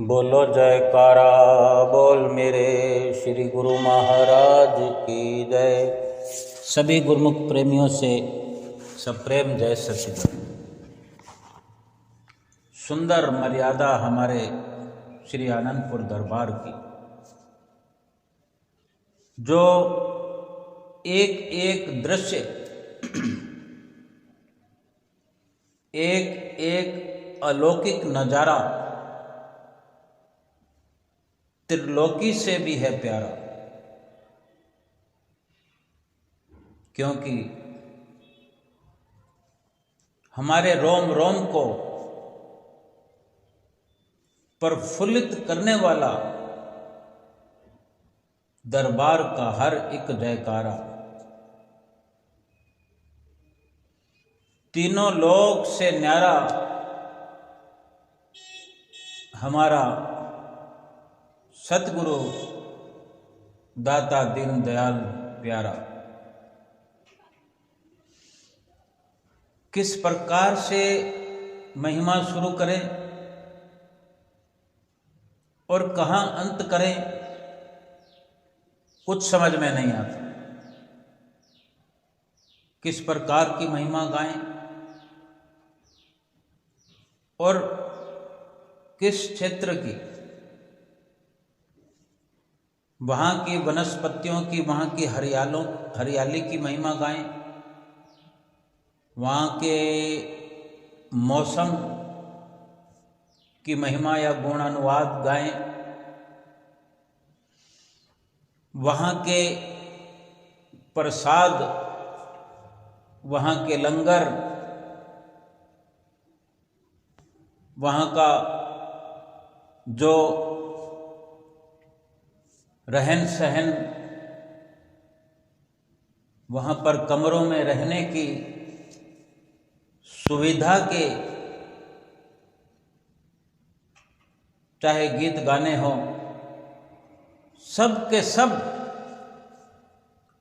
बोलो जयकारा बोल मेरे श्री गुरु महाराज की जय। सभी गुरुमुख प्रेमियों से सप्रेम जय सच्चिदानंद। सुंदर मर्यादा हमारे श्री आनंदपुर दरबार की, जो एक एक दृश्य एक एक अलौकिक नजारा त्रिलोकी से भी है प्यारा, क्योंकि हमारे रोम रोम को प्रफुल्लित करने वाला दरबार का हर एक जयकारा तीनों लोक से न्यारा हमारा सतगुरु दाता दीन दयाल प्यारा किस प्रकार से महिमा शुरू करें और कहाँ अंत करें, कुछ समझ में नहीं आता। किस प्रकार की महिमा गाएं और किस क्षेत्र की, वहाँ की वनस्पतियों की, वहाँ की हरियाली की महिमा गाएं, वहाँ के मौसम की महिमा या गुणानुवाद गाएं, वहाँ के प्रसाद, वहाँ के लंगर, वहाँ का जो रहन सहन, वहाँ पर कमरों में रहने की सुविधा के, चाहे गीत गाने हो, सब के सब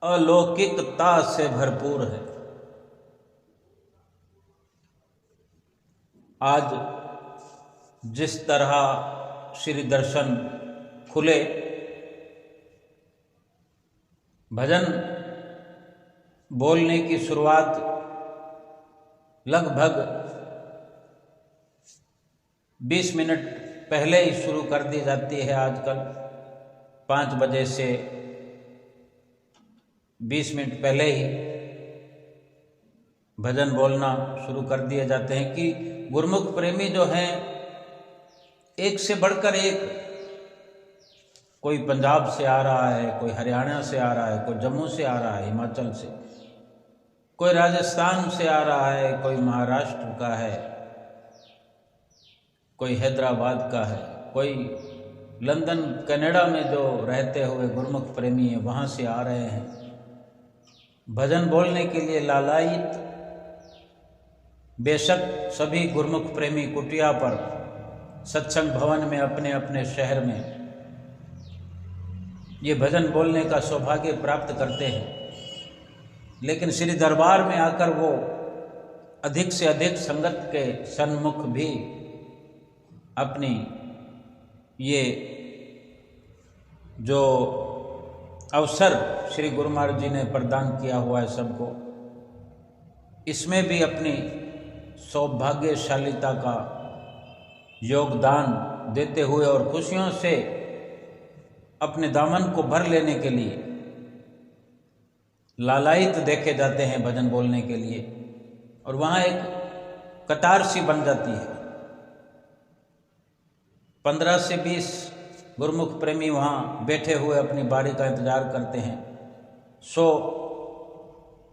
अलौकिकता से भरपूर है। आज जिस तरह श्री दर्शन खुले, भजन बोलने की शुरुआत लगभग 20 मिनट पहले ही शुरू कर दी जाती है। आजकल 5 बजे से 20 मिनट पहले ही भजन बोलना शुरू कर दिए जाते हैं कि गुरुमुख प्रेमी जो हैं, एक से बढ़कर एक, कोई पंजाब से आ रहा है, कोई हरियाणा से आ रहा है, कोई जम्मू से आ रहा है, हिमाचल से, कोई राजस्थान से आ रहा है, कोई महाराष्ट्र का है, कोई हैदराबाद का है, कोई लंदन कनाडा में जो रहते हुए गुरुमुख प्रेमी हैं वहाँ से आ रहे हैं भजन बोलने के लिए लालायित। बेशक सभी गुरुमुख प्रेमी कुटिया पर, सत्संग भवन में, अपने अपने शहर में ये भजन बोलने का सौभाग्य प्राप्त करते हैं, लेकिन श्री दरबार में आकर वो अधिक से अधिक संगत के सन्मुख भी अपनी ये जो अवसर श्री गुरु महाराज जी ने प्रदान किया हुआ है सबको, इसमें भी अपनी सौभाग्यशालिता का योगदान देते हुए और खुशियों से अपने दामन को भर लेने के लिए लालायित देखे जाते हैं भजन बोलने के लिए। और वहाँ एक कतार सी बन जाती है, 15 से 20 गुरुमुख प्रेमी वहाँ बैठे हुए अपनी बारी का इंतजार करते हैं।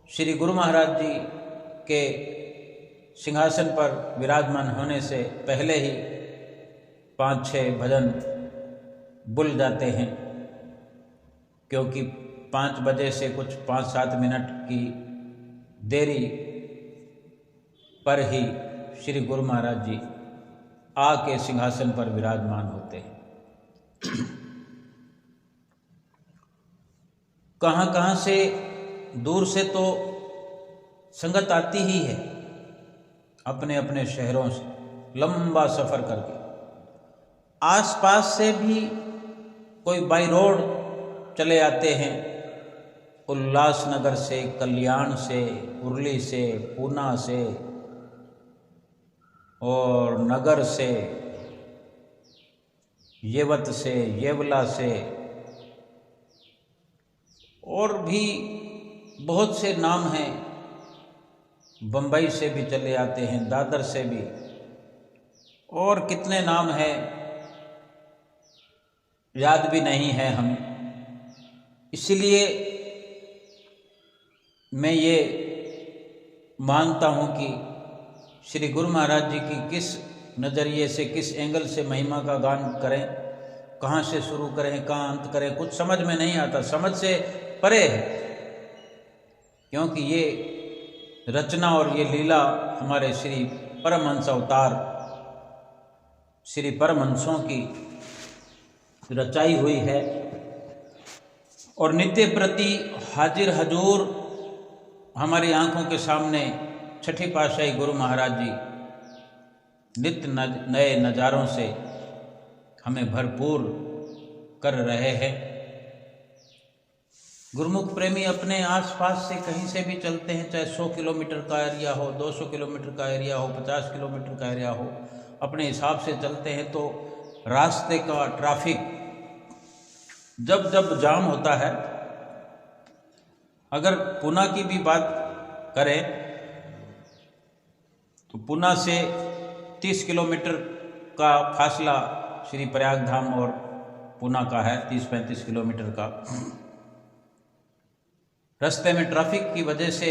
श्री गुरु महाराज जी के सिंहासन पर विराजमान होने से पहले ही 5-6 भजन बुल जाते हैं, क्योंकि 5 बजे से कुछ 5-7 मिनट की देरी पर ही श्री गुरु महाराज जी आके सिंहासन पर विराजमान होते हैं। कहाँ कहाँ से, दूर से तो संगत आती ही है, अपने अपने शहरों से लंबा सफ़र करके, आसपास से भी कोई बाई रोड चले आते हैं, उल्लासनगर से, कल्याण से, उरली से, पूना से और नगर से, येवत से, येवला से, और भी बहुत से नाम हैं। बम्बई से भी चले आते हैं, दादर से भी, और कितने नाम हैं याद भी नहीं है हमें। इसलिए मैं ये मानता हूँ कि श्री गुरु महाराज जी की किस नज़रिए से, किस एंगल से महिमा का गान करें, कहाँ से शुरू करें, कहाँ अंत करें, कुछ समझ में नहीं आता, समझ से परे है। क्योंकि ये रचना और ये लीला हमारे श्री परमहंस अवतार श्री परमहंसों की रचाई हुई है और नित्य प्रति हाजिर हजूर हमारी आंखों के सामने छठी पातशाही गुरु महाराज जी नित्य नए नज़ारों से हमें भरपूर कर रहे हैं। गुरुमुख प्रेमी अपने आसपास से कहीं से भी चलते हैं, चाहे 100 किलोमीटर का एरिया हो, 200 किलोमीटर का एरिया हो, 50 किलोमीटर का एरिया हो, अपने हिसाब से चलते हैं तो रास्ते का ट्रैफिक जब जब जाम होता है, अगर पूना की भी बात करें तो पूना से 30 किलोमीटर का फासला श्री प्रयाग धाम और पूना का है, 30-35 किलोमीटर का। रास्ते में ट्रैफिक की वजह से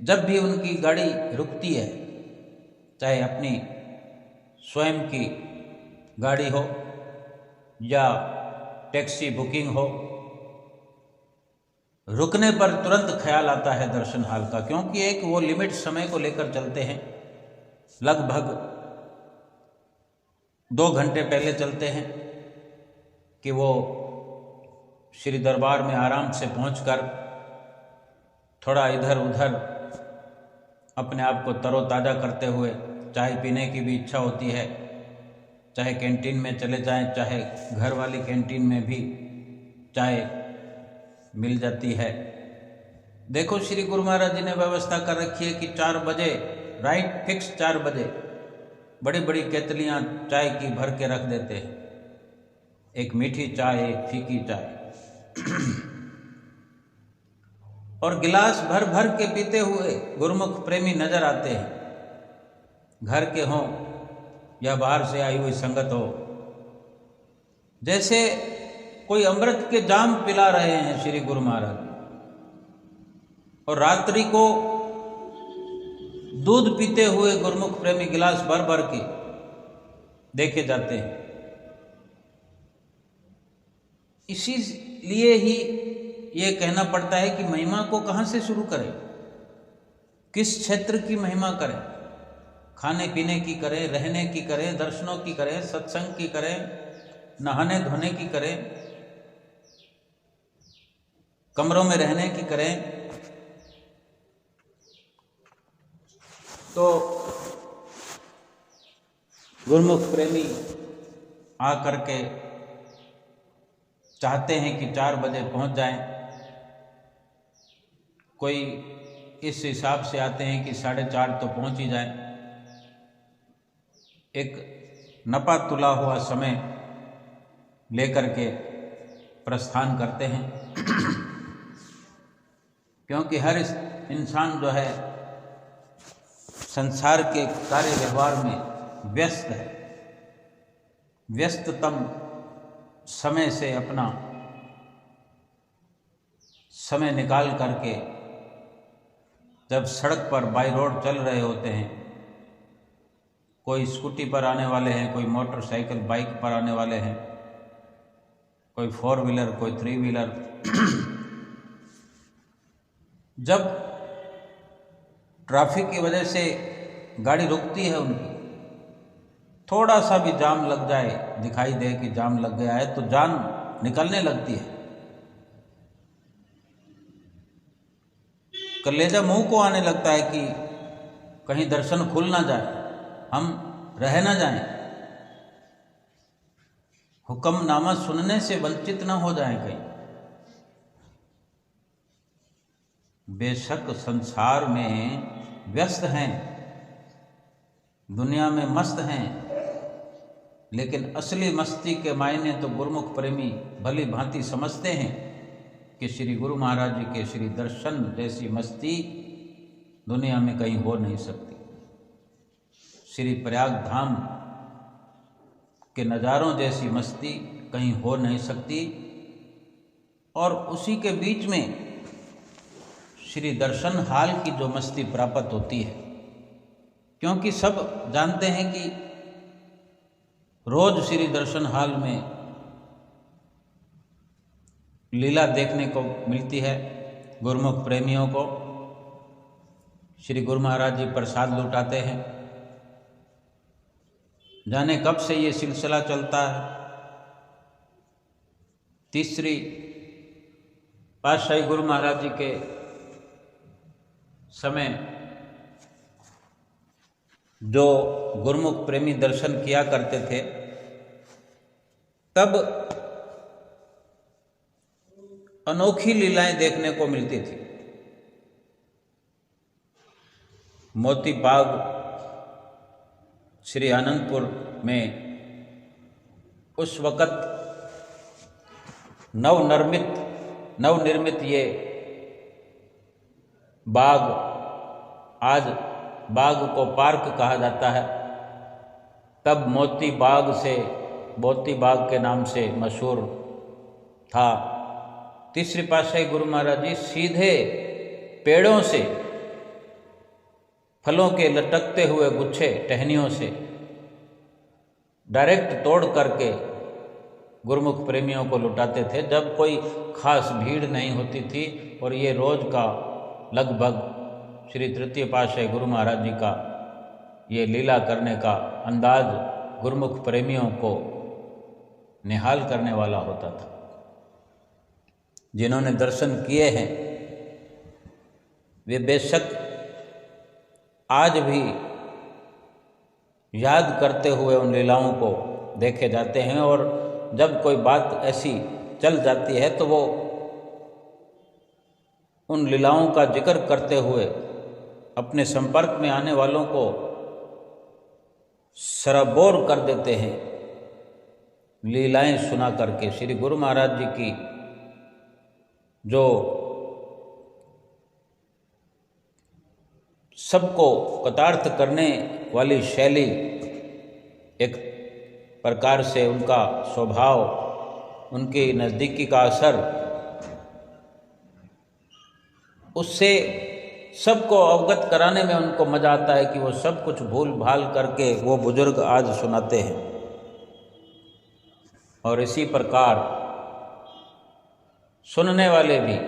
जब भी उनकी गाड़ी रुकती है, चाहे अपनी स्वयं की गाड़ी हो या टैक्सी बुकिंग हो, रुकने पर तुरंत ख्याल आता है दर्शन हाल का। क्योंकि एक वो लिमिट समय को लेकर चलते हैं, लगभग 2 घंटे पहले चलते हैं कि वो श्री दरबार में आराम से पहुंचकर थोड़ा इधर उधर अपने आप को तरोताज़ा करते हुए चाय पीने की भी इच्छा होती है, चाहे कैंटीन में चले जाएं, चाहे घर वाली कैंटीन में भी चाय मिल जाती है। देखो श्री गुरु महाराज जी ने व्यवस्था कर रखी है कि 4 बजे, राइट फिक्स 4 बजे बड़ी बड़ी केतलियाँ चाय की भर के रख देते हैं, एक मीठी चाय, एक फीकी चाय और गिलास भर भर के पीते हुए गुरुमुख प्रेमी नजर आते हैं, घर के हों या बाहर से आई हुई संगत हो। जैसे कोई अमृत के जाम पिला रहे हैं श्री गुरु महाराज, और रात्रि को दूध पीते हुए गुरुमुख प्रेमी गिलास भर भर के देखे जाते हैं। इसीलिए ही ये कहना पड़ता है कि महिमा को कहाँ से शुरू करें, किस क्षेत्र की महिमा करें, खाने पीने की करें, रहने की करें, दर्शनों की करें, सत्संग की करें, नहाने धोने की करें, कमरों में रहने की करें। तो गुरुमुख प्रेमी आकर के चाहते हैं कि 4 बजे पहुंच जाएं। कोई इस हिसाब से आते हैं कि 4:30 तो पहुंच ही जाएं। एक नपा तुला हुआ समय लेकर के प्रस्थान करते हैं क्योंकि हर इंसान जो है संसार के कार्य व्यवहार में व्यस्त है। व्यस्ततम समय से अपना समय निकाल करके जब सड़क पर बाई रोड चल रहे होते हैं, कोई स्कूटी पर आने वाले हैं, कोई मोटरसाइकिल बाइक पर आने वाले हैं, कोई 4 व्हीलर, कोई 3 व्हीलर जब ट्रैफिक की वजह से गाड़ी रुकती है उनकी, थोड़ा सा भी जाम लग जाए, दिखाई दे कि जाम लग गया है तो जान निकलने लगती है, कलेजा मुंह को आने लगता है कि कहीं दर्शन खुल ना जाए, हम रह ना जाएं। हुक्मनामा सुनने से वंचित न हो जाएं कहीं। बेशक संसार में व्यस्त हैं, दुनिया में मस्त हैं, लेकिन असली मस्ती के मायने तो गुरुमुख प्रेमी भली भांति समझते हैं कि श्री गुरु महाराज जी के श्री दर्शन जैसी मस्ती दुनिया में कहीं हो नहीं सकती। श्री प्रयाग धाम के नज़ारों जैसी मस्ती कहीं हो नहीं सकती। और उसी के बीच में श्री दर्शन हाल की जो मस्ती प्राप्त होती है, क्योंकि सब जानते हैं कि रोज श्री दर्शन हाल में लीला देखने को मिलती है। गुरुमुख प्रेमियों को श्री गुरु महाराज जी प्रसाद लुटाते हैं। जाने कब से ये सिलसिला चलता है। तीसरी पातशाही गुरु महाराज जी के समय जो गुरुमुख प्रेमी दर्शन किया करते थे, तब अनोखी लीलाएं देखने को मिलती थी। मोती बाग श्री आनंदपुर में उस वक़्त नवनिर्मित ये बाग, आज बाग को पार्क कहा जाता है, तब मोती बाग के नाम से मशहूर था। तीसरी पातशाही गुरु महाराज जी सीधे पेड़ों से फलों के लटकते हुए गुच्छे टहनियों से डायरेक्ट तोड़ करके गुरुमुख प्रेमियों को लुटाते थे, जब कोई खास भीड़ नहीं होती थी। और ये रोज का लगभग श्री तृतीय पातशाही गुरु महाराज जी का ये लीला करने का अंदाज गुरुमुख प्रेमियों को निहाल करने वाला होता था। जिन्होंने दर्शन किए हैं वे बेशक आज भी याद करते हुए उन लीलाओं को देखे जाते हैं। और जब कोई बात ऐसी चल जाती है तो वो उन लीलाओं का जिक्र करते हुए अपने संपर्क में आने वालों को सराबोर कर देते हैं लीलाएं सुना करके। श्री गुरु महाराज जी की जो सबको कृतार्थ करने वाली शैली, एक प्रकार से उनका स्वभाव, उनकी नज़दीकी का असर, उससे सबको अवगत कराने में उनको मज़ा आता है कि वो सब कुछ भूल भाल करके वो बुजुर्ग आज सुनाते हैं। और इसी प्रकार सुनने वाले भी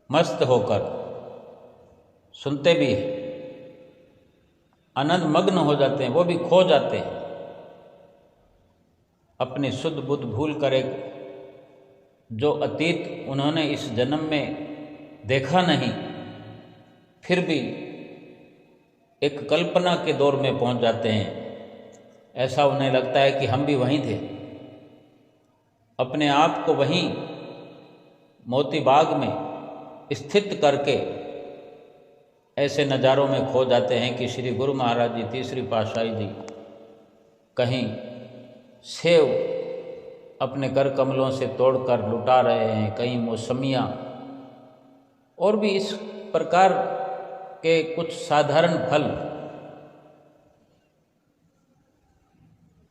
मस्त होकर सुनते भी हैं, आनंद मग्न हो जाते हैं, वो भी खो जाते हैं। अपनी शुद्ध बुद्ध भूल कर एक जो अतीत उन्होंने इस जन्म में देखा नहीं, फिर भी एक कल्पना के दौर में पहुंच जाते हैं। ऐसा उन्हें लगता है कि हम भी वहीं थे, अपने आप को वहीं मोती बाग में स्थित करके ऐसे नज़ारों में खो जाते हैं कि श्री गुरु महाराज जी, तीसरी पातशाही जी कहीं सेव अपने कर कमलों से तोड़कर लुटा रहे हैं, कहीं मौसमियाँ, और भी इस प्रकार के कुछ साधारण फल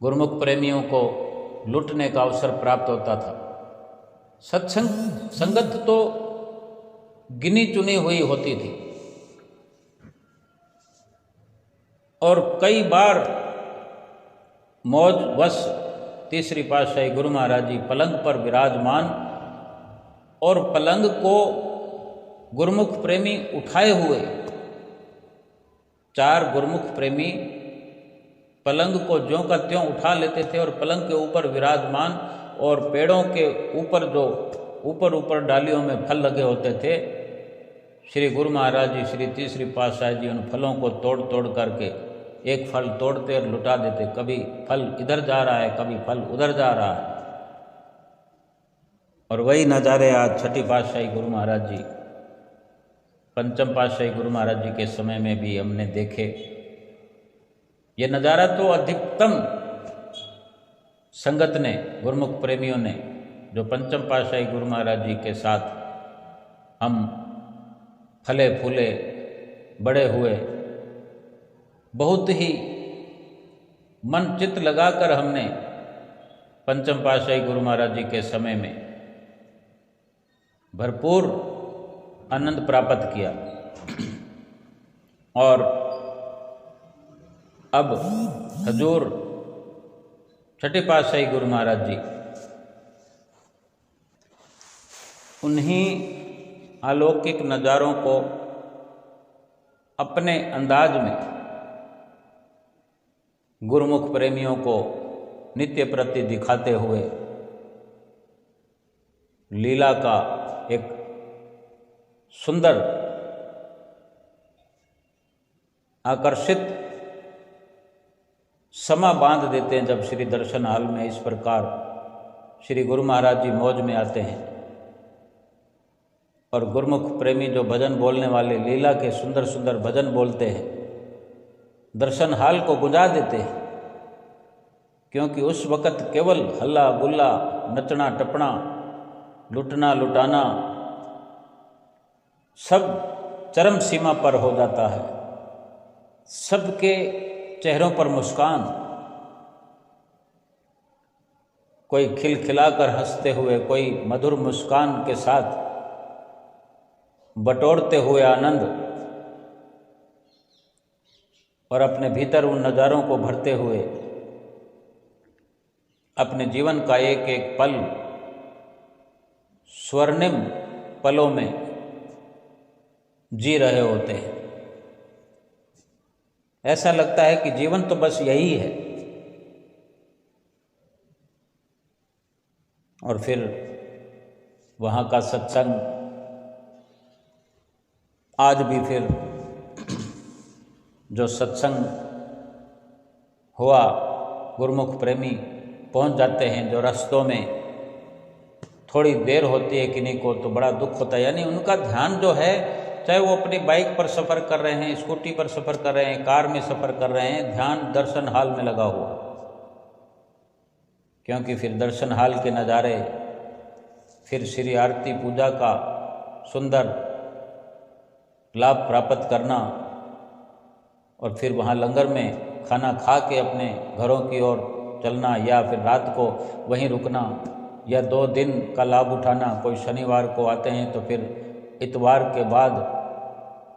गुरुमुख प्रेमियों को लूटने का अवसर प्राप्त होता था। संगत तो गिनी चुनी हुई होती थी, और कई बार मौज वश तीसरी पातशाही गुरु महाराज जी पलंग पर विराजमान, और पलंग को गुरुमुख प्रेमी उठाए हुए, 4 गुरुमुख प्रेमी पलंग को ज्यों का त्यों उठा लेते थे और पलंग के ऊपर विराजमान, और पेड़ों के ऊपर जो ऊपर डालियों में फल लगे होते थे, श्री गुरु महाराज जी, श्री तीसरी पातशाही जी उन फलों को तोड़ तोड़ करके एक फल तोड़ते और लुटा देते, कभी फल इधर जा रहा है, कभी फल उधर जा रहा है। और वही नज़ारे आज छठी पातशाही गुरु महाराज जी, पंचम पातशाही गुरु महाराज जी के समय में भी हमने देखे। ये नज़ारा तो अधिकतम संगत ने, गुरुमुख प्रेमियों ने, जो पंचम पातशाही गुरु महाराज जी के साथ हम फले फूले बड़े हुए, बहुत ही मन चित्त लगाकर हमने पंचम पातशाही गुरु महाराज जी के समय में भरपूर आनंद प्राप्त किया। और अब हजूर छठे पातशाही गुरु महाराज जी उन्हीं अलौकिक नज़ारों को अपने अंदाज में गुरुमुख प्रेमियों को नित्य प्रति दिखाते हुए लीला का एक सुंदर आकर्षित समा बांध देते हैं। जब श्री दर्शन हाल में इस प्रकार श्री गुरु महाराज जी मौज में आते हैं और गुरुमुख प्रेमी जो भजन बोलने वाले लीला के सुंदर सुंदर भजन बोलते हैं, दर्शन हाल को गुंजा देते हैं। क्योंकि उस वक़्त केवल हल्ला गुल्ला, नचना टपना, लुटना लुटाना सब चरम सीमा पर हो जाता है। सबके चेहरों पर मुस्कान, कोई खिलखिलाकर हंसते हुए, कोई मधुर मुस्कान के साथ बटोरते हुए आनंद और अपने भीतर उन नज़ारों को भरते हुए अपने जीवन का एक एक पल स्वर्णिम पलों में जी रहे होते हैं। ऐसा लगता है कि जीवन तो बस यही है। और फिर वहाँ का सत्संग आज भी फिर जो सत्संग हुआ, गुरुमुख प्रेमी पहुँच जाते हैं। जो रास्तों में थोड़ी देर होती है किन्हीं को तो बड़ा दुख होता है, यानी उनका ध्यान जो है, चाहे वो अपनी बाइक पर सफ़र कर रहे हैं, स्कूटी पर सफ़र कर रहे हैं, कार में सफ़र कर रहे हैं, ध्यान दर्शन हाल में लगा हुआ। क्योंकि फिर दर्शन हाल के नज़ारे, फिर श्री आरती पूजा का सुंदर लाभ प्राप्त करना और फिर वहाँ लंगर में खाना खा के अपने घरों की ओर चलना, या फिर रात को वहीं रुकना, या 2 दिन का लाभ उठाना। कोई शनिवार को आते हैं तो फिर इतवार के बाद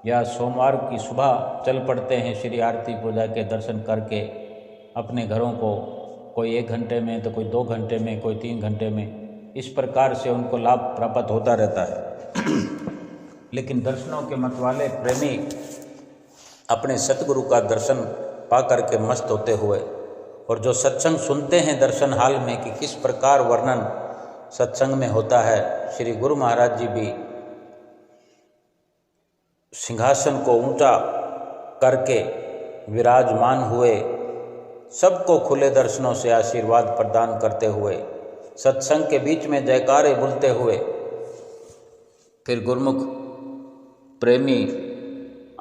या सोमवार की सुबह चल पड़ते हैं श्री आरती पूजा के दर्शन करके अपने घरों को, कोई 1 घंटे में तो कोई 2 घंटे में, कोई 3 घंटे में। इस प्रकार से उनको लाभ प्राप्त होता रहता है। लेकिन दर्शनों के मतवाले प्रेमी अपने सतगुरु का दर्शन पा करके मस्त होते हुए, और जो सत्संग सुनते हैं दर्शन हाल में कि किस प्रकार वर्णन सत्संग में होता है, श्री गुरु महाराज जी भी सिंहासन को ऊंचा करके विराजमान हुए, सबको खुले दर्शनों से आशीर्वाद प्रदान करते हुए, सत्संग के बीच में जयकारे बोलते हुए, फिर गुरुमुख प्रेमी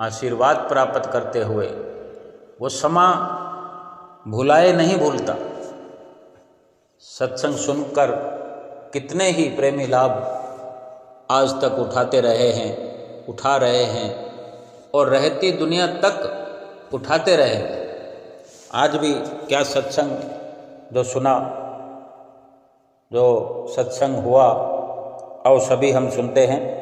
आशीर्वाद प्राप्त करते हुए वो समा भुलाए नहीं भूलता। सत्संग सुनकर कितने ही प्रेमी लाभ आज तक उठाते रहे हैं, उठा रहे हैं और रहती दुनिया तक उठाते रहेंगे। आज भी क्या सत्संग जो सुना, जो सत्संग हुआ, आओ सभी हम सुनते हैं।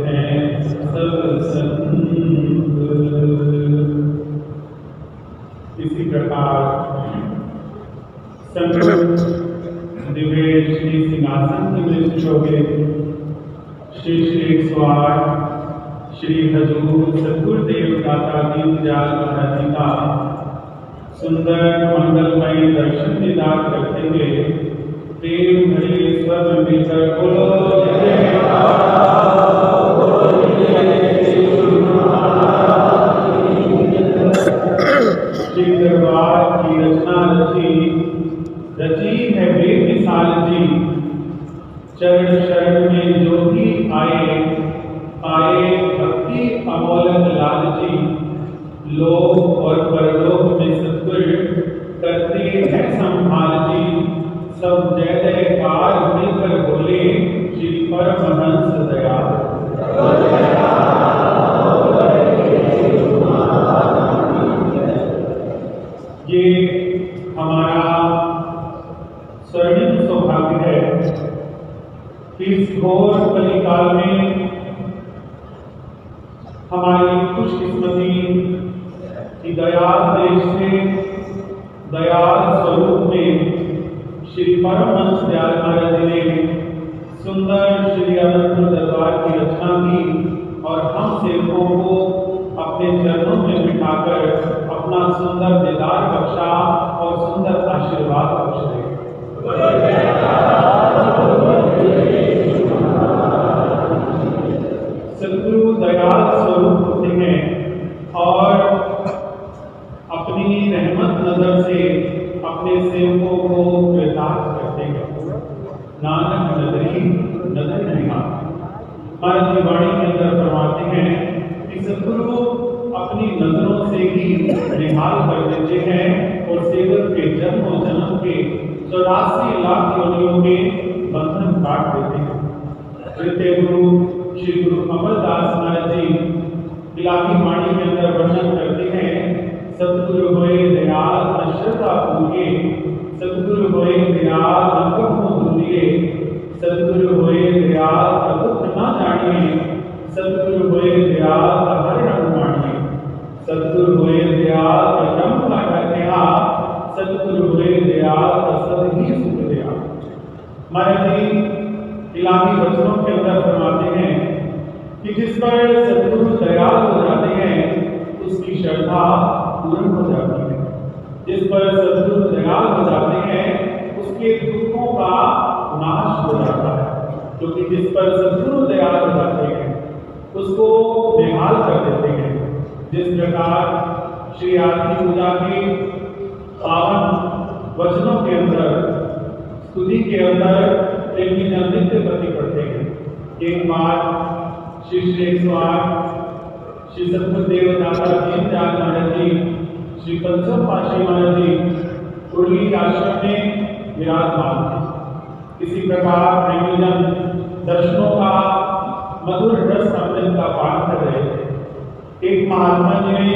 हैं सब संग। इसी प्रकार दिव्य श्री सिंहासन के दृष्टि होंगे श्री श्री 108 श्री हजूर सतगुरुदेव दाता दीनदयाल महाराज जी का सुंदर मंगलमय दर्शन दीदार करते हुए प्रेम भरे स्वर में मिलकर बोलो श्री दरबार की रचना रची है बेमिसाल जी। चरण शरण में जो भी आए पाए भक्ति अमोलक लाल जी। लोक और परलोक में सतगुरु करते हैं संभाल जी। सब जय जयकार मिलकर बोले श्री परमहंस दयाल। ये हमारा स्वर्णिम सौभाग्य है कि इस घोर कलिकाल में हमारी खुशकिस्मती की दयाल देश से दयाल स्वरूप में श्री परमहंस दयाल महाराज जी ने सुंदर श्री अनंत दरबार की रचना की और हम सेवकों को अपने चरणों में बिठाकर अपना सुंदर दीदार बख्शा और सुंदर आशीर्वाद बख्श दे। सद्गुरु दयाल स्वरूप होते हैं और अपनी रहमत नजर से अपने सेवकों को कृतार्थ करते हैं। नानक नजरी नजर नहीं महाराज जी वाणी के अंदर फरमाते हैं कि सद्गुरु अपनी नजरों से ही निहाल कर देते हैं और सेवक के जन्म और जन्म के 84 लाख योनियों के बंधन काट देते हैं। तृतीय गुरु श्री गुरु अमरदास महाराज जी इलाही वाणी के अंदर वर्णन करते हैं सतगुरु होए दयाल अश्रद्धा पूजे। सतगुरु होए दयाल अकम्म भूलिए। सतगुरु होए दयाल अदुख न जानिए। सतगुरु होए दयाल हर रंग मानिए। सतगुरु होए दयाल जम का ढकया। सतगुरु होए दयाल सद ही सुख दया। महाराज जी इलाही वचनों के अंदर फरमाते हैं कि जिस पर सतगुरु दयाल हो जाते हैं उसकी श्रद्धा पूर्ण हो जाती है। जिस पर सतगुरु दयाल हो जाते हैं उसके दुखों का नाश हो जाता है। क्योंकि जिस पर सतगुरु दयाल हो जाते हैं उसको निहाल कर देते हैं। जिस प्रकार श्री आरती पूजा के पावन वचनों के अंदर स्तुति के अंदर प्रेमी जन नित्य प्रति करते हैं। एक बार श्री श्री 108 श्री सतगुरुदेव दाता दीनदयाल महाराज जी श्री पंचम पातशाही महाराज जी कुर्ली आश्रम में विराजमान थे। इसी प्रकार प्रेमी जन दर्शनों का मधुर रस अमृत का पान कर रहे थे। एक महात्मा जी ने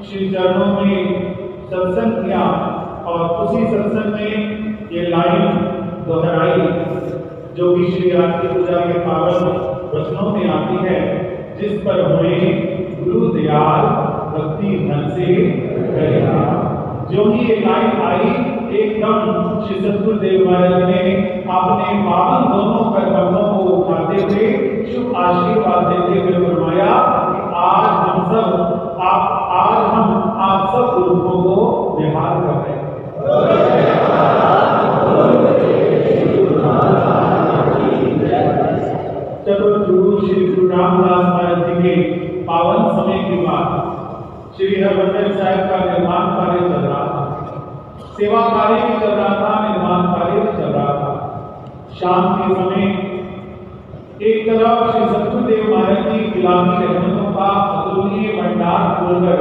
श्री चरणों में सत्संग किया और उसी सत्संग में ये लाइन दोहराई जो कि श्री आरती पूजा के पावन वचनों में आती है। जिस पर हुए गुरु दयाल भक्ति धन से करेगा। जो ही ये लाइन आई एकदम श्री सतगुरुदेव महाराज ने अपने पावन दोनों कर कदमों को उठाते हुए शुभ आशीर्वाद देते हुए फरमाया कि आज हम आप सब गुरुओं को निहाल कर रहे हैं। चलो गुरु श्री गुरु रामदास महाराज जी के पावन समय के बाद श्री हरमंदिर साहिब का निर्माण कार्य चल रहा था। सेवा कार्य भी चल रहा था, निर्माण कार्य भी चल रहा था। शाम के समय एक तरफ श्री सतगुरुदेव महाराज जी इलाही रहमतों का अतुलनीय भंडार खोलकर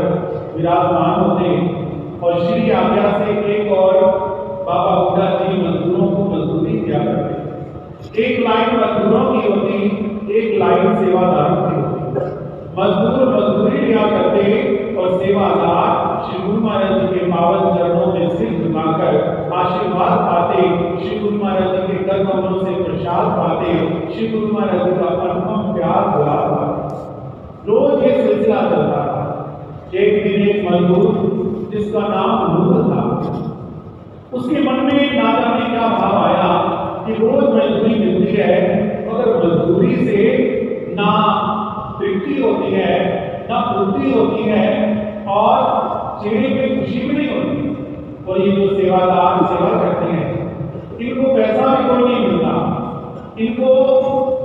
विराजमान होते और श्री आज्ञा से एक और बाबा बुढ़ा जी मजदूरों को मजदूरी दिया करते। एक लाइन मजदूरों की होती, एक लाइन सेवादारों की होती। मजदूर मजदूरी लिया करते और सेवादार श्री गुरु महाराज जी के पावन चरणों में सिर झुकाकर आशीर्वाद पाते। श्री गुरु महाराज जी के कर कमलों से प्रसाद पाते। श्री गुरु महाराज जी का अनुपम प्यार गुलाब मजबूती होती है और चेहरे पे खुशी भी नहीं होती। और ये जो सेवादार सेवा करते हैं, इनको पैसा भी कोई नहीं मिलता, इनको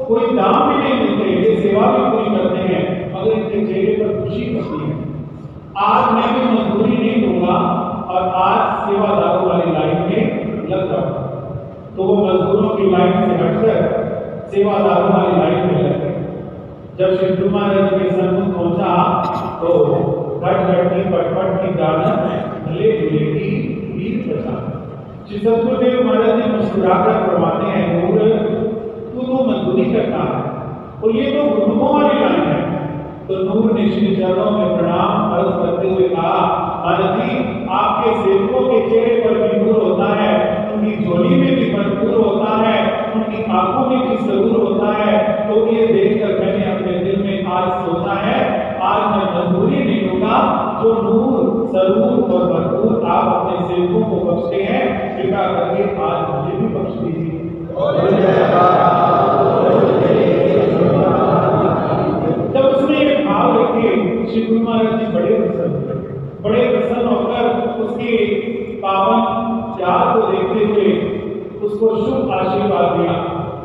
कोई दाम भी नहीं मिलते, ये सेवा भी पूरी करते हैं, मगर इनके चेहरे पर खुशी होती है। आज मैं भी मजदूरी नहीं दूंगा और आज सेवादारों वाली लाइन में लग जाऊंगा, तो वो मजदूरों की लाइन से हटकर सेवादारों वाली लाइन में लग गए। जब श्री गुरु महाराज के सन्मुख पहुंचा तो घट घट की पटपट की दानत भले भले की ईद बचा। श्री सद्गुरुदेव महाराज जी मुस्कुराकर फरमाते हैं, तू तो मजदूरी करता है और ये तो गुरुमुखों वाली लाइन है। तो नूर ने श्री चरणों में प्रणाम अर्ज करते हुए कहा, महाराज जी आपके सेवकों के चेहरे पर भी नूर होता है, उनकी झोली में भी भरपूर होता है, उनकी आंखों में भी जरूर होता है। तो ये देखकर मैंने अपने दिल में आज सोचा है, आज मैं मजदूरी नहीं दूंगा, जो नूर जरूर और भरपूर आप अपने सेवकों को बख्शते हैं, कृपा करके आज मुझे भी बख्श दीजिए। जब उसने ये भाव रखे, श्री गुरु महाराज जी बड़े प्रसन्न होकर उसके पावन प्यार को देखते हुए उसको शुभ आशीर्वाद दिया,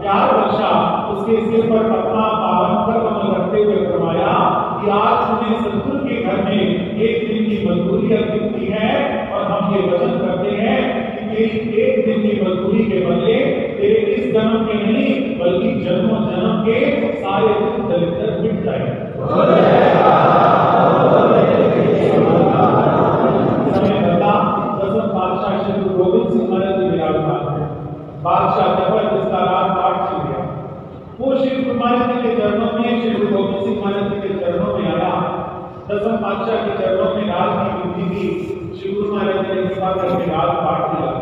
प्यार बख्शा, उसके सिर पर अपना पावन कर कमल रखते हुए फरमाया कि आज तुम्हें सतगुरु के घर में एक दिन की मजदूरी अर्पित की है और हम ये वचन करते हैं कि तेरी एक दिन की मजदूरी के बदले तेरे इस जन्म के नहीं बल्कि जन्मों जन्म के सारे दुख दरिद्र मिट जाएंगे। बादशाह श्री गुरु गोविंद सिंह महाराज जी विराजमान है। बादशाह जबरदस्त रात पाठ चल गया, वो श्री गुरु महाराज जी के चरणों में, श्री गुरु गोविंद सिंह महाराज जी के चरणों में आया, दसम पातशाह के चरणों में रात की विधि की श्री गुरु महाराज जी ने कृपा करके रात पाठ मिला।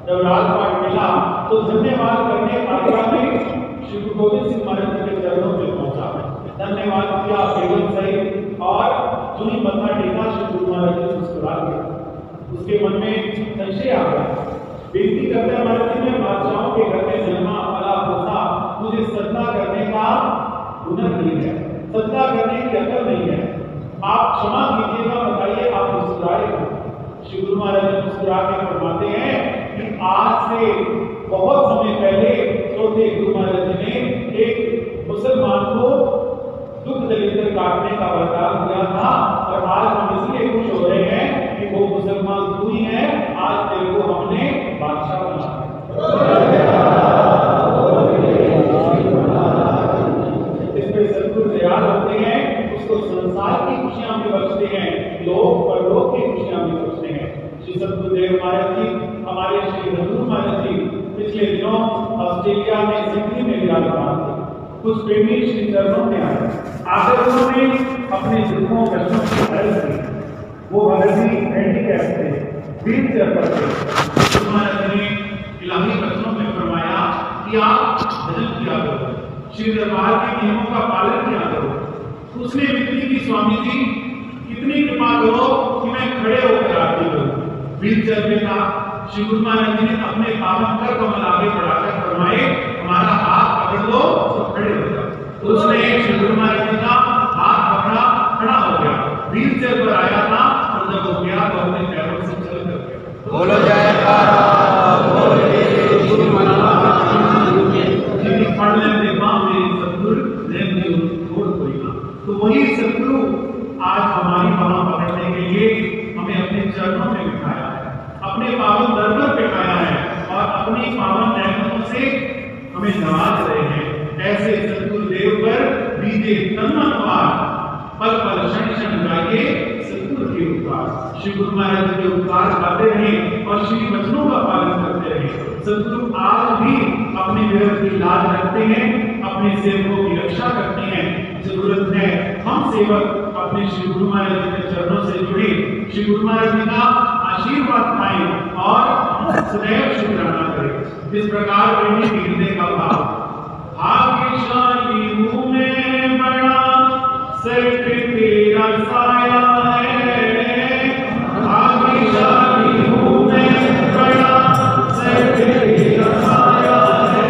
जब रात पाठ मिला तो धन्यवाद करने आज्ञा में श्री गुरु गोविंद सिंह महाराज जी के चरणों में पहुंचा, धन्यवाद किया बेगम सहित और जो ही मत्था टेका श्री गुरु महाराज जी मुस्कुरा गया। उसके मन में संशय आ गया, बेनती करते महाराज जी ने बादशाहों के घर में जन्मा वाला पोसा, मुझे सत्ता करने का हुनर नहीं है, सत्ता करने की अकल नहीं है, आप क्षमा कीजिएगा, बताइए आप मुस्कुराए। श्री गुरु महाराज जी मुस्कुरा के फरमाते हैं कि आज से बहुत समय पहले चौथे गुरु महाराज जी ने एक मुसलमान को दुख दरिद्र काटने का वरदान दिया था और आज हम इसलिए खुश हो रहे हैं कि वो मुसलमान तू ही है, आज तेरे को हमने बादशाह बना। इस पे सद्गुरु दयाल होते हैं, उसको संसार की खुशियां भी बख्शते हैं, लोक परलोक की खुशियां भी बख्शते हैं। श्री सद्गुरुदेव महाराज जी, हमारे श्री हजूर महाराज जी पिछले दिनों ऑस्ट्रेलिया में सिडनी में विराजमान थे। कुछ प्रेमी श्री चरणों में आए, आकर उन्होंने अपने दुखों कष्टों की अर्ज की। वो भगत जी हैंडीकैप थे, व्हीलचेयर पर थे। महाराज ने इलाही वचनों में फरमाया कि आप भजन किया करो, श्री दरबार के नियमों का पालन किया करो। उसने विनती की, स्वामी जी इतनी कृपा करो कि मैं खड़े होकर आरती करूं। व्हीलचेयर में था, श्री गुरु महाराज जी ने अपने पावन कर कमल आगे बढ़ाकर फरमाए, हमारा हाथ पकड़ लो तो खड़े हो जाओ। उसने श्री गुरु महाराज जी का हाथ पकड़ा, खड़ा हो गया, व्हीलचेयर पर आया था और जब हो गया तो अपने पैरों से चल कर गया। बोलो जयकारा, बोले गुरु महाराज जी की पढ़ लेते मां मेरी सतगुरु ने मुझे छोड़ कोई ना। तो वही सतगुरु आज हमारी बाहों पकड़ने के लिए हमें अपने चरणों में बिठाया है, अपने पावन दर पर बिठाया है और अपनी पावन रहमतों से हमें नवाज रहे हैं। ऐसे सतगुरुदेव पर बीते तन मन पार, पल पल क्षण क्षण गाइए सतगुरु के उपकार। श्री गुरु महाराज के उपकार गाते रहें और श्री वचनों का पालन करते रहें। सतगुरु आज भी अपने विरत की लाज रखते हैं, अपने सेवकों की रक्षा करते हैं। जरूरत है हम सेवक अपने श्री गुरु महाराज जी के चरणों से जुड़े, श्री गुरु महाराज जी का आशीर्वाद पाएं और सदैव शुक्राना करें। इस प्रकार प्रेमी के हृदय का भाव, भाग्यशाली हूँ मैं बड़ा, सर पे तेरा साया है। भाग्यशाली हूँ मैं बड़ा, सर पे तेरा साया है।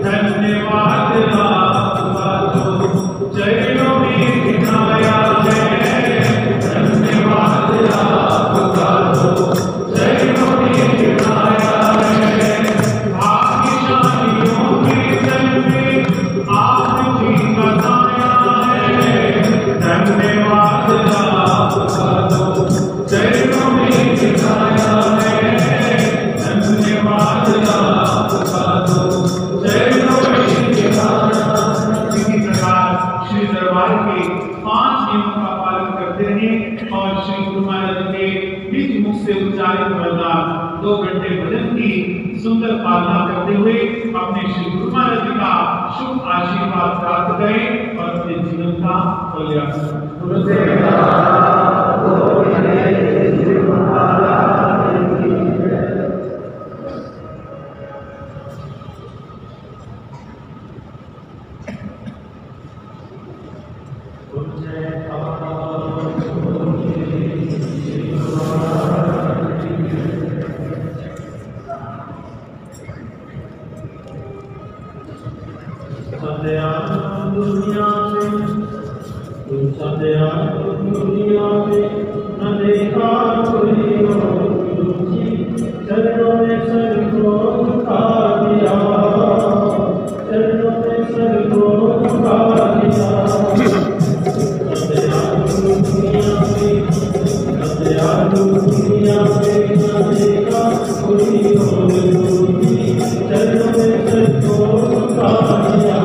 धन्यवाद आपका जो चरणों में बिठाया है। परिवार के 5 नियमों का पालन करते रहें और श्री गुरु महाराज के बीच मुख से उच्चारित वरदान 2 घंटे भजन की सुंदर पालना करते हुए अपने श्री गुरु महाराज जी का शुभ आशीर्वाद प्राप्त करें और अपने जीवन का कल्याण दुनिया में न देखा कोई चरणों में सर को झुका दिया, चरणों में सर को झुका दिया। दुनिया में न देखा कोई चरणों में सर को झुका दिया,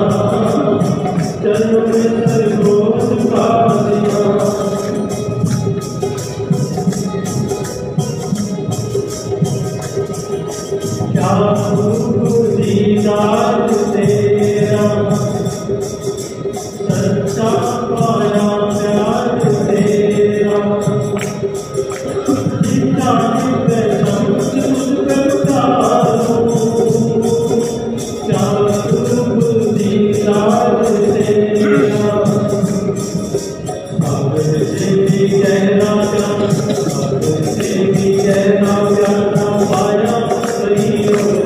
चरणों में सर को झुका दिया। क्या दीदार तेरा सच्चा पाया प्यार तेरा, जितना करता हूँ क्या दीदार तेरा। अब से भी कहना प्यार, अब से भी कहना प्यार ना पाया कहीं और,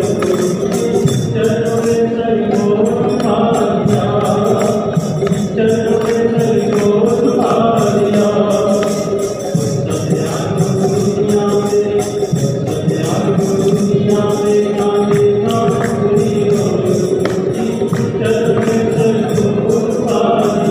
चरणों में सर को झुका दिया, चरणों में सर को झुका दिया। दुनिया में ना देखा कोई और, चरणों में सर को झुका दिया।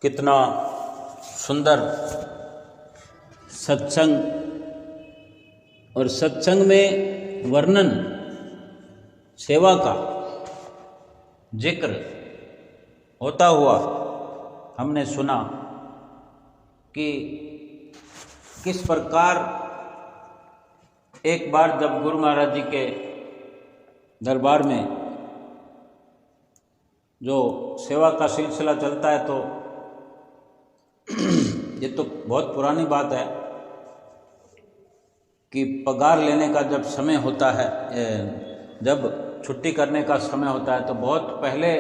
कितना सुंदर सत्संग और सत्संग में वर्णन सेवा का जिक्र होता हुआ हमने सुना कि किस प्रकार एक बार जब गुरु महाराज जी के दरबार में जो सेवा का सिलसिला चलता है तो ये तो बहुत पुरानी बात है कि पगार लेने का जब समय होता है, जब छुट्टी करने का समय होता है तो बहुत पहले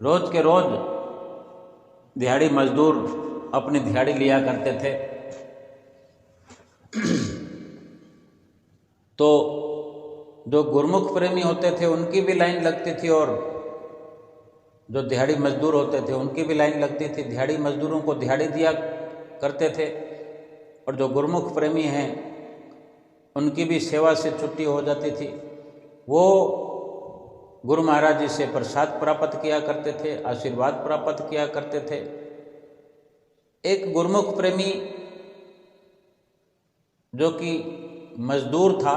रोज के रोज दिहाड़ी मजदूर अपनी दिहाड़ी लिया करते थे। तो जो गुरमुख प्रेमी होते थे उनकी भी लाइन लगती थी और जो दिहाड़ी मजदूर होते थे उनकी भी लाइन लगती थी। दिहाड़ी मजदूरों को दिहाड़ी दिया करते थे और जो गुरमुख प्रेमी हैं उनकी भी सेवा से छुट्टी हो जाती थी। वो गुरु महाराज जी से प्रसाद प्राप्त किया करते थे, आशीर्वाद प्राप्त किया करते थे। एक गुरमुख प्रेमी जो कि मजदूर था,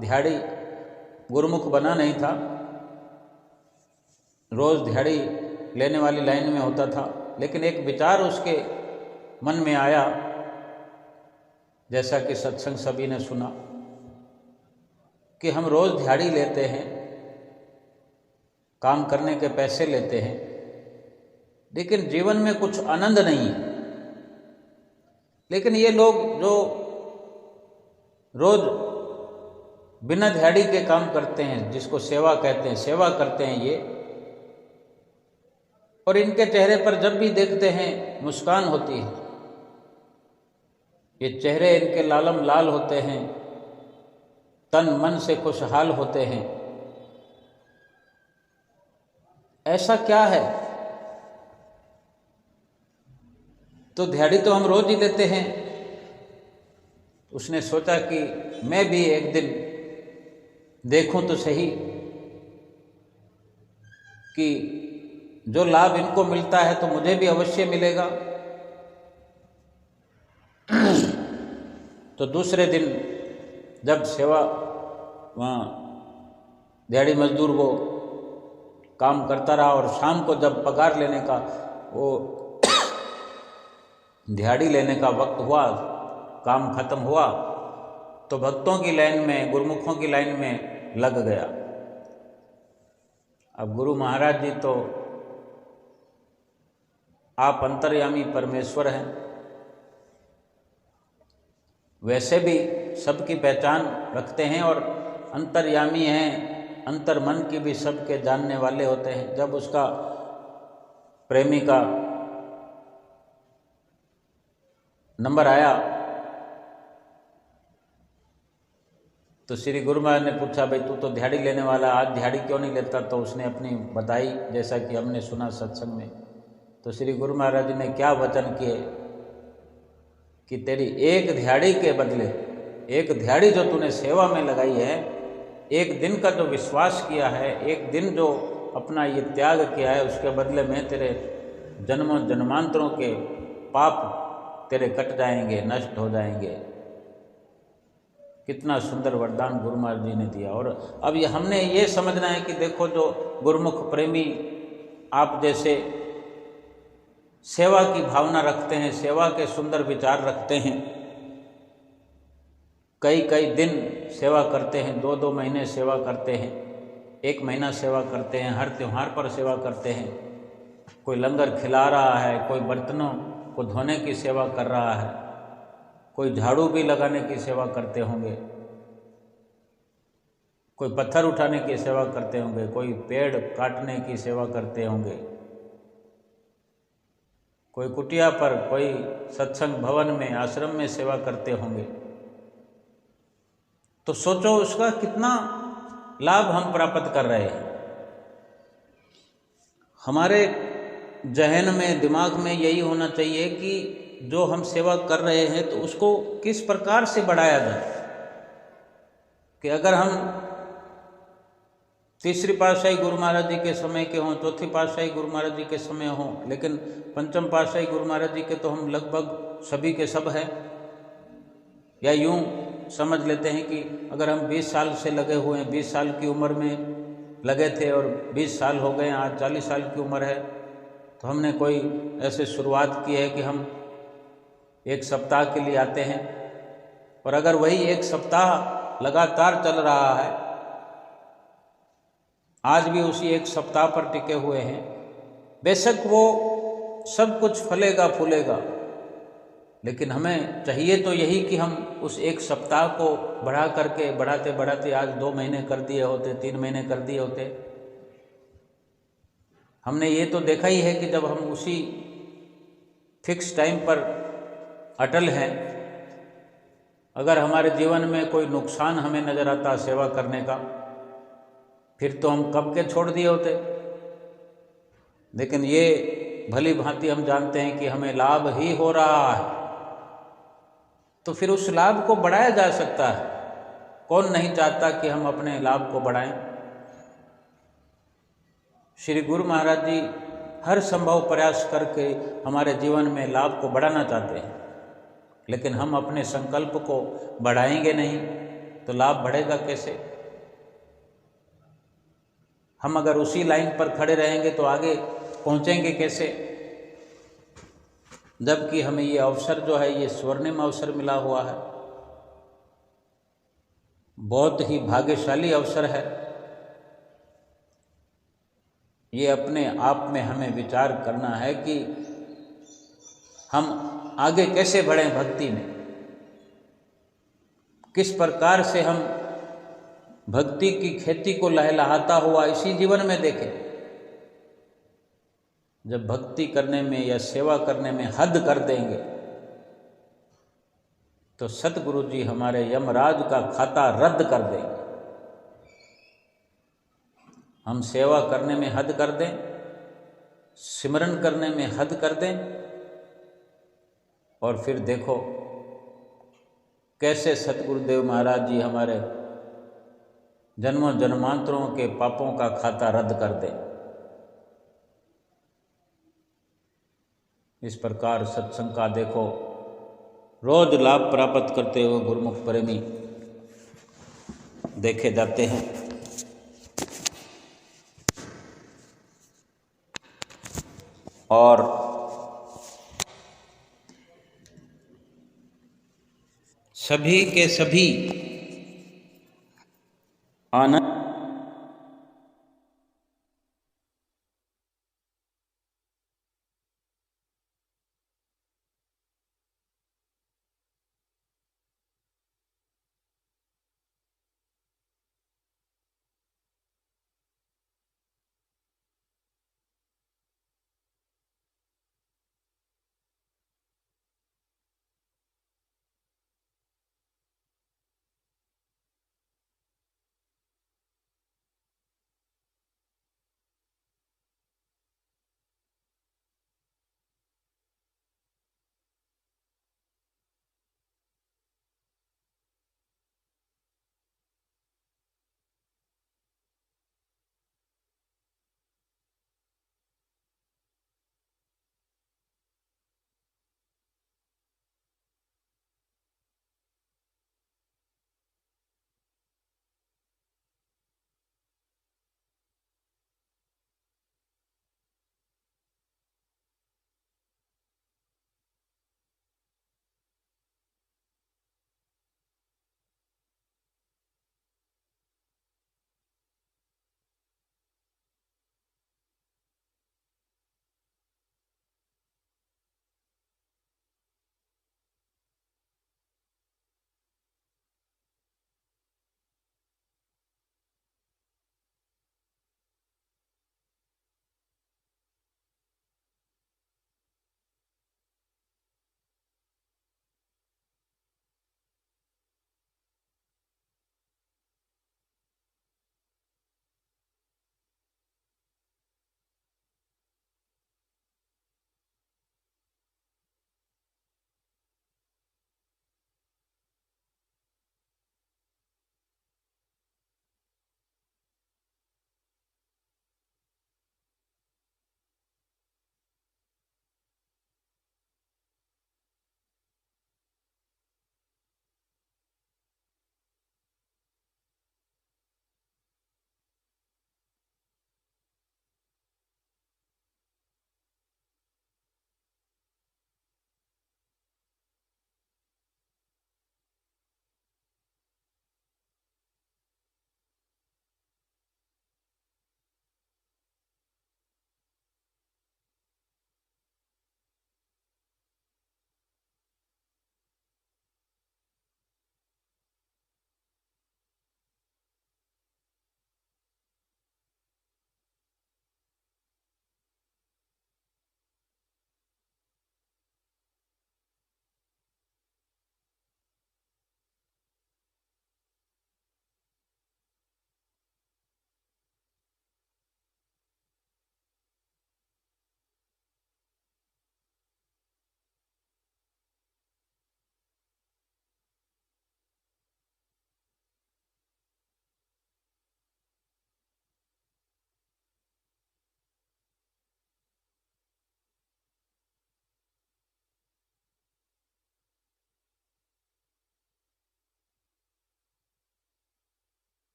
दिहाड़ी गुरमुख बना नहीं था, रोज़ दिहाड़ी लेने वाली लाइन में होता था, लेकिन एक विचार उसके मन में आया, जैसा कि सत्संग सभी ने सुना, कि हम रोज़ दिहाड़ी लेते हैं, काम करने के पैसे लेते हैं, लेकिन जीवन में कुछ आनंद नहीं है। लेकिन ये लोग जो रोज बिना दिहाड़ी के काम करते हैं, जिसको सेवा कहते हैं, सेवा करते हैं ये, और इनके चेहरे पर जब भी देखते हैं मुस्कान होती है, ये चेहरे इनके लालम लाल होते हैं, तन मन से खुशहाल होते हैं। ऐसा क्या है? तो दिहाड़ी तो हम रोज ही लेते हैं। उसने सोचा कि मैं भी एक दिन देखूं तो सही कि जो लाभ इनको मिलता है तो मुझे भी अवश्य मिलेगा। तो दूसरे दिन जब सेवा वहाँ दिहाड़ी मजदूर वो काम करता रहा और शाम को जब पगार लेने का, वो दिहाड़ी लेने का वक्त हुआ, काम खत्म हुआ, तो भक्तों की लाइन में, गुरुमुखों की लाइन में लग गया। अब गुरु महाराज जी तो आप अंतर्यामी परमेश्वर हैं, वैसे भी सबकी पहचान रखते हैं और अंतर्यामी हैं, अंतर मन की भी सबके जानने वाले होते हैं। जब उसका प्रेमी का नंबर आया तो श्री गुरु महाराज ने पूछा, भाई तू तो दिहाड़ी लेने वाला, आज दिहाड़ी क्यों नहीं लेता? तो उसने अपनी बताई, जैसा कि हमने सुना सत्संग में। तो श्री गुरु महाराज जी ने क्या वचन किए कि तेरी एक दिहाड़ी के बदले, एक दिहाड़ी जो तूने सेवा में लगाई है, एक दिन का जो विश्वास किया है, एक दिन जो अपना ये त्याग किया है, उसके बदले में तेरे जन्मों जन्मांतरों के पाप तेरे कट जाएंगे, नष्ट हो जाएंगे। कितना सुंदर वरदान गुरु महाराज जी ने दिया। और अब ये हमने ये समझना है कि देखो, जो गुरुमुख प्रेमी आप जैसे सेवा की भावना रखते हैं, सेवा के सुंदर विचार रखते हैं, कई कई दिन सेवा करते हैं, 2-2 महीने सेवा करते हैं, 1 महीना सेवा करते हैं, हर त्योहार पर सेवा करते हैं, कोई लंगर खिला रहा है, कोई बर्तनों को धोने की सेवा कर रहा है, कोई झाड़ू भी लगाने की सेवा करते होंगे, कोई पत्थर उठाने की सेवा करते होंगे, कोई पेड़ काटने की सेवा करते होंगे, कोई कुटिया पर, कोई सत्संग भवन में, आश्रम में सेवा करते होंगे। तो सोचो उसका कितना लाभ हम प्राप्त कर रहे हैं। हमारे जहन में, दिमाग में यही होना चाहिए कि जो हम सेवा कर रहे हैं तो उसको किस प्रकार से बढ़ाया जाए। कि अगर हम तीसरी पातशाही गुरु महाराज जी के समय के हों, चौथी पातशाही गुरु महाराज जी के समय हों, लेकिन पंचम पातशाही गुरु महाराज जी के तो हम लगभग सभी के सब हैं। या यूं समझ लेते हैं कि अगर हम 20 साल से लगे हुए हैं, 20 साल की उम्र में लगे थे और 20 साल हो गए, आज 40 साल की उम्र है, तो हमने कोई ऐसे शुरुआत की है कि हम 1 सप्ताह के लिए आते हैं, और अगर वही 1 सप्ताह लगातार चल रहा है, आज भी उसी 1 सप्ताह पर टिके हुए हैं, बेशक वो सब कुछ फलेगा फूलेगा, लेकिन हमें चाहिए तो यही कि हम उस 1 सप्ताह को बढ़ा करके, बढ़ाते बढ़ाते आज 2 महीने कर दिए होते, 3 महीने कर दिए होते। हमने ये तो देखा ही है कि जब हम उसी फिक्स टाइम पर अटल हैं, अगर हमारे जीवन में कोई नुकसान हमें नज़र आता सेवा करने का, फिर तो हम कब के छोड़ दिए होते। लेकिन ये भली भांति हम जानते हैं कि हमें लाभ ही हो रहा है, तो फिर उस लाभ को बढ़ाया जा सकता है। कौन नहीं चाहता कि हम अपने लाभ को बढ़ाएं। श्री गुरु महाराज जी हर संभव प्रयास करके हमारे जीवन में लाभ को बढ़ाना चाहते हैं, लेकिन हम अपने संकल्प को बढ़ाएंगे नहीं तो लाभ बढ़ेगा कैसे। हम अगर उसी लाइन पर खड़े रहेंगे तो आगे पहुंचेंगे कैसे, जबकि हमें ये अवसर जो है, ये स्वर्णिम अवसर मिला हुआ है, बहुत ही भाग्यशाली अवसर है। ये अपने आप में हमें विचार करना है कि हम आगे कैसे बढ़ें भक्ति में, किस प्रकार से हम भक्ति की खेती को लहलहाता हुआ इसी जीवन में देखें। जब भक्ति करने में या सेवा करने में हद कर देंगे तो सतगुरु जी हमारे यमराज का खाता रद्द कर देंगे। हम सेवा करने में हद कर दें, सिमरन करने में हद कर दें, और फिर देखो कैसे सतगुरुदेव महाराज जी हमारे जन्मों जन्मांतरों के पापों का खाता रद्द कर दें। इस प्रकार सत्संग का देखो रोज लाभ प्राप्त करते हुए गुरुमुख प्रेमी देखे जाते हैं। और सभी के सभी आनंद